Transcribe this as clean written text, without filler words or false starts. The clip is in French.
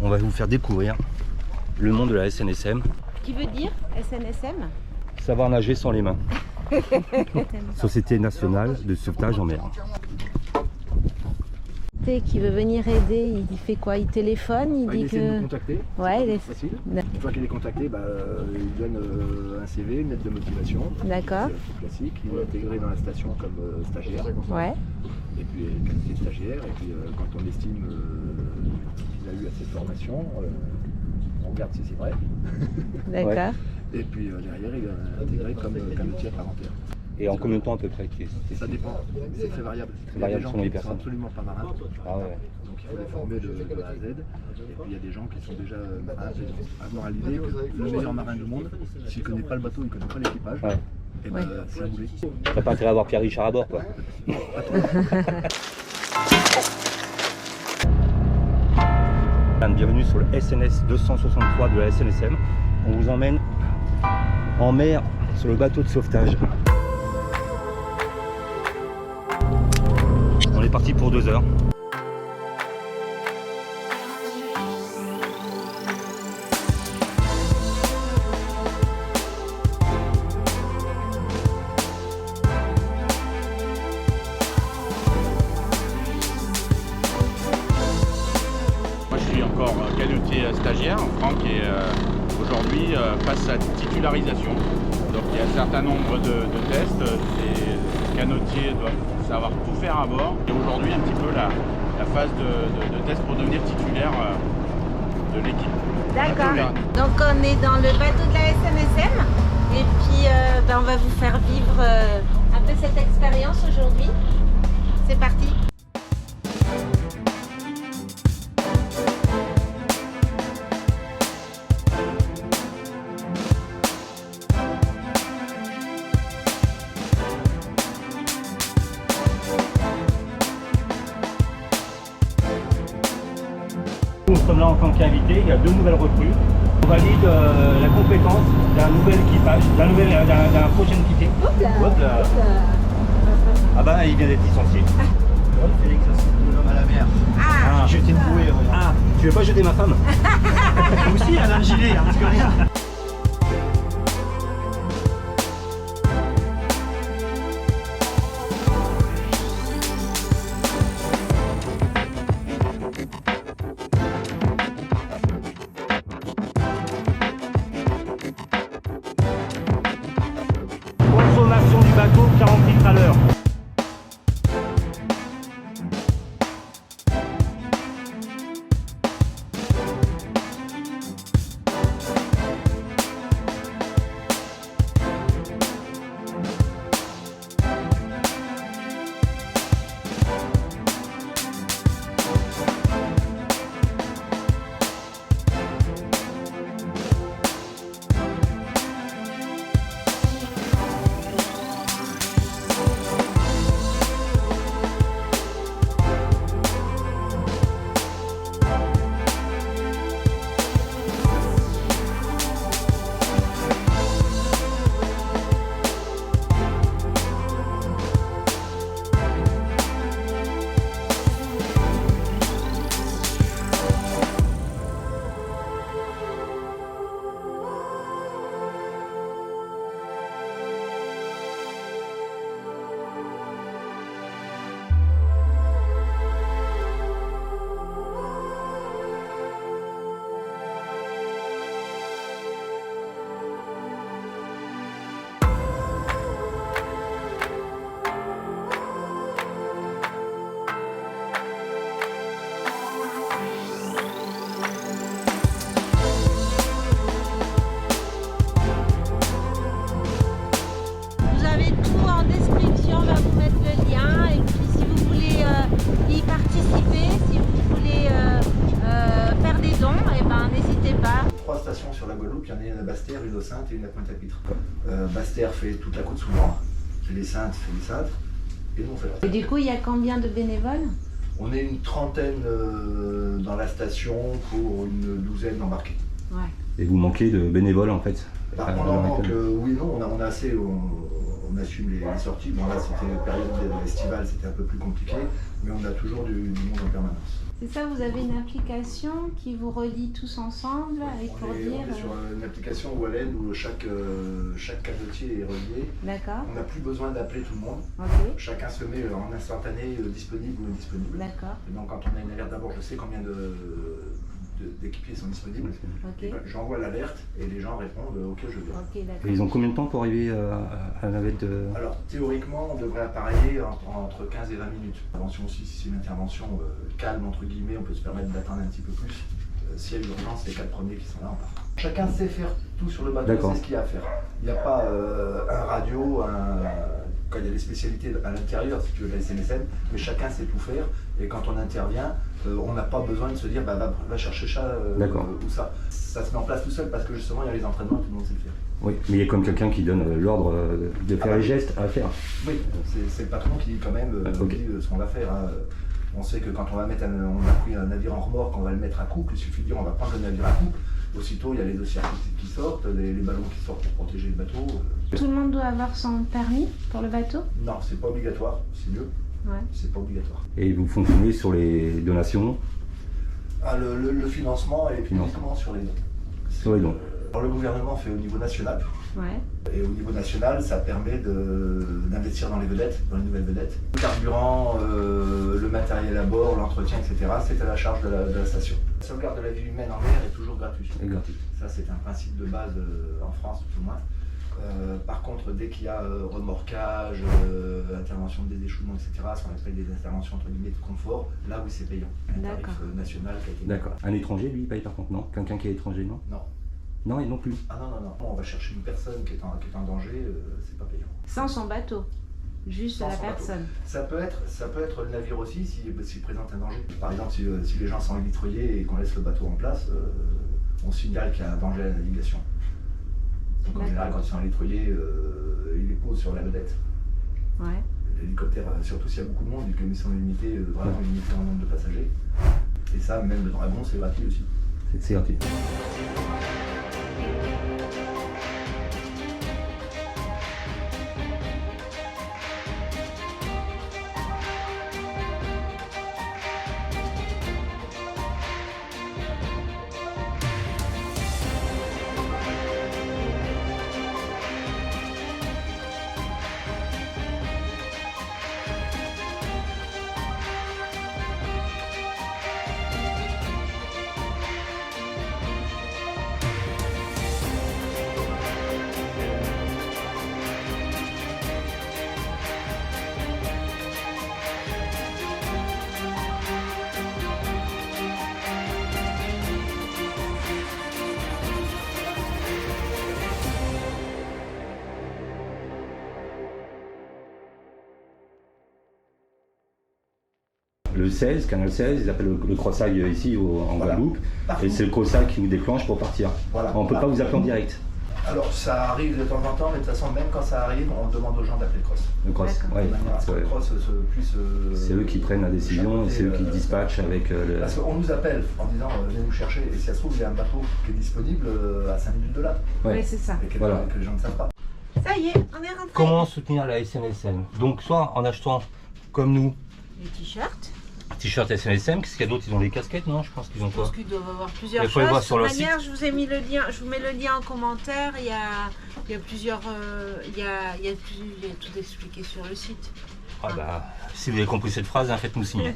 on va vous faire découvrir le monde de la SNSM. Qui veut dire SNSM? Savoir nager sans les mains. Société nationale de sauvetage en mer. Qui veut venir aider, il fait quoi? Il téléphone, il dit essaie de nous contacter. Ouais, c'est facile. Une fois qu'il est contacté, il donne un CV, une lettre de motivation. D'accord. C'est classique. Il est intégré dans la station comme stagiaire. Ouais. Et puis qualité de stagiaire. Et puis quand on estime qu'il a eu assez de formation, on regarde si c'est vrai. D'accord. Ouais. Et puis derrière, il est intégré comme canotier à part entière. Et en combien de temps à peu près? Ça dépend, c'est très variable. Très variable selon les qui personnes. sont absolument pas marins. Ah ouais. Donc il faut les former de A à Z. Et puis il y a des gens qui sont déjà marins, avoir à l'idée que le meilleur marin du monde, s'il ne connaît pas le bateau, il ne connaît pas l'équipage, Ouais. et ben c'est un boulet. T'as pas intérêt à avoir Pierre Richard à bord, quoi. Bienvenue sur le SNS 263 de la SNSM. On vous emmène en mer sur le bateau de sauvetage. On est parti pour 2 heures. Moi je suis encore canotier stagiaire. Franck aujourd'hui passe sa titularisation. Donc il y a un certain nombre de tests. Les canotiers doivent savoir tout faire à bord. Et aujourd'hui un petit peu la phase de test pour devenir titulaire de l'équipe. D'accord. Donc on est dans le bateau de la SNSM et puis on va vous faire vivre un peu cette expérience aujourd'hui. C'est parti. Nous sommes là en tant qu'invités, il y a 2 nouvelles recrues. On valide la compétence d'un nouvel équipage, d'un prochain équipier. Hop là. Ah bah il vient d'être licencié. C'est l'exercice de l'homme à la mer. Ah, J'ai jeté une bouée. Ah, tu veux pas jeter ma femme? Moi aussi, elle a un gilet, hein, parce que rien. Consommation du bateau, 40 litres à l'heure. Sur la Guadeloupe, il y en a une à Basse-Terre, une aux Saintes et une à Pointe-à-Pitre. Basse-Terre fait toute la côte sous-nord, les Saintes fait les Saintes, et nous on fait la. Et du coup, il y a combien de bénévoles? On est une trentaine dans la station pour une douzaine d'embarqués. Ouais. Et vous manquez de bénévoles en fait? Par contre, on en manque, oui et non, on a assez, on assume les sorties. Bon là, c'était période estivale, c'était un peu plus compliqué, mais on a toujours du monde en permanence. C'est ça, vous avez une application qui vous relie tous ensemble et pour On dire... est sur une application Wallen où chaque canotier est relié. D'accord, On n'a plus besoin d'appeler tout le monde. ok, Chacun se met en instantané disponible ou indisponible. d'accord, Et donc quand on a une alerte, d'abord je sais combien d'équipiers sont disponibles. ok, J'envoie l'alerte et les gens répondent ok je viens. ok, Et d'accord. ils ont combien de temps pour arriver à la navette de... Alors théoriquement on devrait appareiller entre 15 et 20 minutes. Attention aussi si c'est une intervention calme entre guillemets, on peut se permettre d'attendre un petit peu plus. S'il y a urgence, les 4 premiers qui sont là, on part. Chacun sait faire tout sur le bateau, D'accord. c'est ce qu'il y a à faire. Il n'y a pas un radio, quand il y a des spécialités à l'intérieur, si tu veux, de la SNSM, mais chacun sait tout faire. Et quand on intervient, on n'a pas besoin de se dire bah, va chercher ça ou ça. Ça se met en place tout seul parce que justement il y a les entraînements, tout le monde sait le faire. Oui, mais il y a comme quelqu'un qui donne l'ordre de faire les gestes à faire. Oui, c'est le patron qui dit quand même Ok. dit, ce qu'on va faire. Hein. On sait que quand on va mettre on a pris un navire en remorque, on va le mettre à couple, il suffit de dire on va prendre le navire à couple. Aussitôt il y a les dossiers qui sortent, les ballons qui sortent pour protéger le bateau. Tout le monde doit avoir son permis pour le bateau? Non, c'est pas obligatoire, c'est mieux, Ouais. c'est pas obligatoire. Et vous fonctionnez sur les donations? Ah, le financement est uniquement sur les dons. Sur les dons. Alors, le gouvernement fait au niveau national. Ouais. Et au niveau national, ça permet d'investir dans les vedettes, dans les nouvelles vedettes. Le carburant, le matériel à bord, l'entretien, etc., c'est à la charge de la station. La sauvegarde de la vie humaine en mer est toujours gratuite. Et gratuit. Ça, c'est un principe de base en France, tout au moins. Par contre, dès qu'il y a remorquage, intervention des échouements, etc., ce qu'on appelle des interventions entre guillemets de confort, là oui, c'est payant. Un tarif national qui a été... D'accord. Un étranger, lui, il paye par contre, non? Quelqu'un qui est étranger, non? Non. Non, et non plus. Ah non. On va chercher une personne qui est en danger, c'est pas payant. Sans son bateau, juste Sans la son bateau. personne. Ça peut être le navire aussi s'il présente un danger. Par exemple, si les gens sont élitroyés et qu'on laisse le bateau en place, on signale qu'il y a un danger à la navigation. Donc en général, quand ils sont élitroyés, ils les posent sur la vedette. Ouais. L'hélicoptère, surtout s'il y a beaucoup de monde, vu que ils sont limités, vraiment limités en nombre de passagers. Et ça, même le dragon, c'est gratuit aussi. C'est gratuit. Le 16, canal 16, ils appellent le crossail ici en Guadeloupe. Partout. Et c'est le crossail qui vous déclenche pour partir. Voilà. On ne peut pas vous appeler en direct. Alors ça arrive de temps en temps, mais de toute façon, même quand ça arrive, on demande aux gens d'appeler le cross. Le cross, D'accord. ouais. De manière à ce que le cross puisse... C'est eux qui prennent la décision et c'est eux qui dispatchent avec le... Parce qu'on nous appelle en disant venez nous chercher, et si ça se trouve, il y a un bateau qui est disponible à 5 minutes de là. Ouais. Oui, c'est ça. Et que, Voilà. que les gens ne savent pas. Ça y est, on est rentré. Comment soutenir la SNSM? Donc soit en achetant, comme nous, Les t-shirts. t-shirt SNSM, qu'est-ce qu'il y a d'autre? Ils ont des casquettes, non? Je pense qu'ils ont Je pense quoi? qu'ils doivent avoir plusieurs Il faut aller choses. voir De sur toute leur site. manière, je vous ai mis le lien. Je vous mets le lien en commentaire. Il y a plusieurs. Il y a tout expliqué sur le site. Ah bah, si vous avez compris cette phrase, hein, faites-nous signe.